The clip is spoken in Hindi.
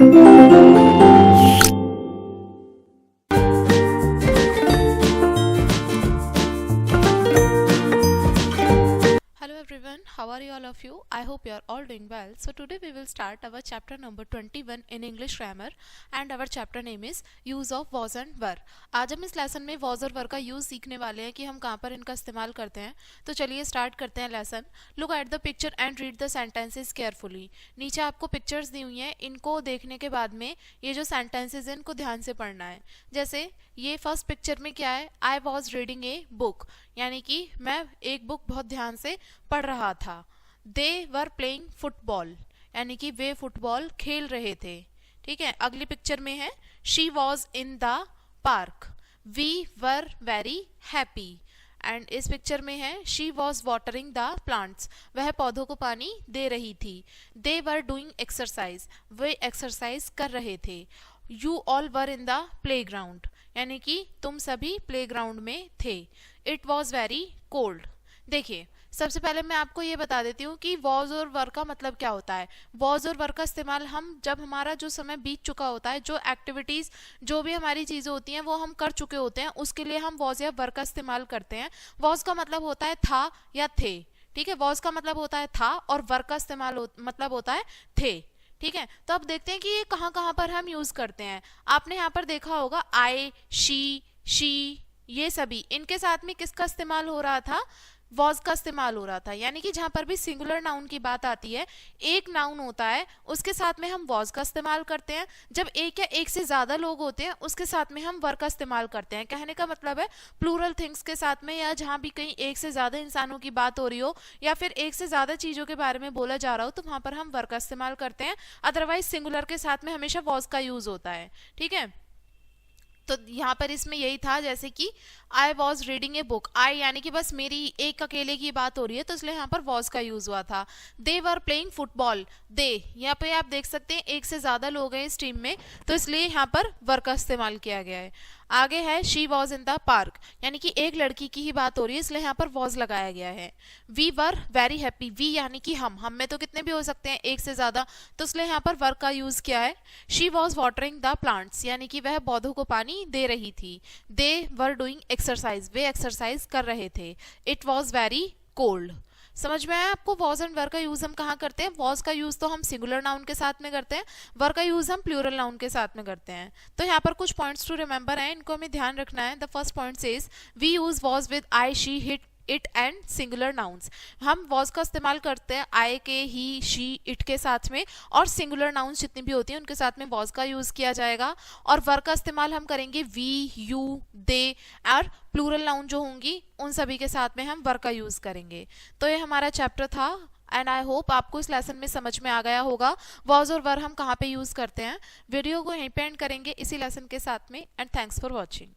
Hello everyone, how are you all of you? I hope you are all doing well. So today we will start our chapter number 21 in English grammar and our chapter name is use of was and were. आज हम इस लेसन में was और were का यूज सीखने वाले हैं कि हम कहाँ पर इनका इस्तेमाल करते हैं. तो चलिए स्टार्ट करते हैं lesson. Look at the picture and read the sentences carefully. नीचे आपको पिक्चर्स दी हुई हैं, इनको देखने के बाद में ये जो सेंटेंसेस हैं इनको ध्यान से पढ़ना है. जैसे ये फर्स्ट पिक्चर में क्या है, आई वॉज रीडिंग ए बुक, यानी कि मैं एक बुक बहुत ध्यान से पढ़ रहा था. दे वर प्लेइंग फुटबॉल, यानी कि वे फुटबॉल खेल रहे थे. ठीक है. अगली पिक्चर में है she was in the park, we were very happy. And इस पिक्चर में है she was watering the plants, वह पौधों को पानी दे रही थी. दे वर डूइंग एक्सरसाइज, वे एक्सरसाइज कर रहे थे. You all were in the play ground, यानी कि तुम सभी प्लेग्राउंड में थे. It was very cold. देखिए, सबसे पहले मैं आपको ये बता देती हूँ कि वॉज और वर का मतलब क्या होता है. वॉज और वर का इस्तेमाल हम जब हमारा जो समय बीत चुका होता है, जो एक्टिविटीज जो भी हमारी चीजें होती हैं वो हम कर चुके होते हैं, उसके लिए हम वॉज या वर का इस्तेमाल करते हैं. वॉज का मतलब होता है था या थे. ठीक है. वॉज का मतलब होता है था और वर का इस्तेमाल मतलब होता है थे. ठीक है. तो अब देखते हैं कि ये कहाँ कहाँ पर हम यूज करते हैं. आपने यहाँ पर देखा होगा आई, शी, ये सभी, इनके साथ में किसका इस्तेमाल हो रहा था, वॉज का इस्तेमाल हो रहा था. यानी कि जहां पर भी सिंगुलर नाउन की बात आती है, एक नाउन होता है उसके साथ में हम वॉज का इस्तेमाल करते हैं. जब एक या एक से ज्यादा लोग होते हैं उसके साथ में हम वर का इस्तेमाल करते हैं. कहने का मतलब है प्लूरल थिंग्स के साथ में, या जहां भी कहीं एक से ज्यादा इंसानों की बात हो रही हो या फिर एक से ज्यादा चीजों के बारे में बोला जा रहा हो, तो वहां पर हम वर का इस्तेमाल करते हैं. अदरवाइज सिंगुलर के साथ में हमेशा वॉज का यूज होता है. ठीक है. तो यहाँ पर इसमें यही था, जैसे कि I was reading a book, I यानी कि बस मेरी एक अकेले की बात हो रही है तो इसलिए यहाँ पर वॉज का यूज हुआ था. दे वर प्लेइंग फुटबॉल, दे यहाँ पे आप देख सकते हैं एक से ज्यादा लोग हैं इस टीम में, तो इसलिए यहाँ पर वर का इस्तेमाल किया गया है. आगे है she was in the park, यानी कि एक लड़की की ही बात हो रही है इसलिए यहाँ पर वॉज लगाया गया है. We were very happy, we यानी कि हम में तो कितने भी हो सकते हैं, एक से ज्यादा, तो इसलिए यहाँ पर वर का यूज किया है. She was watering the plants, यानी कि वह पौधों को पानी दे रही थी. दे वर डूइंग एक्सरसाइज, वे एक्सरसाइज कर रहे थे. It was very cold. समझ में आया आपको वॉज एंड वर का यूज हम कहाँ करते हैं. वॉज का यूज तो हम सिंगुलर नाउन के साथ में करते हैं, वर का यूज हम प्लूरल नाउन के साथ में करते हैं. तो यहाँ पर कुछ पॉइंट्स टू रिमेंबर हैं, इनको हमें ध्यान रखना है. The first point says we use was with I, she, it and singular nouns. हम वॉज का इस्तेमाल करते हैं आई के, ही, शी, इट के साथ में, और सिंगुलर नाउन्स जितनी भी होती हैं उनके साथ में वॉज का यूज किया जाएगा. और वर का इस्तेमाल हम करेंगे वी, यू, दे, और प्लूरल नाउन जो होंगी उन सभी के साथ में हम वर का यूज करेंगे. तो ये हमारा चैप्टर था एंड आई होप आपको इस लेसन में समझ में आ गया होगा वॉज और वर हम कहाँ पे यूज करते हैं. वीडियो को यहीं पे एंड करेंगे इसी लेसन के साथ में. And thanks for watching.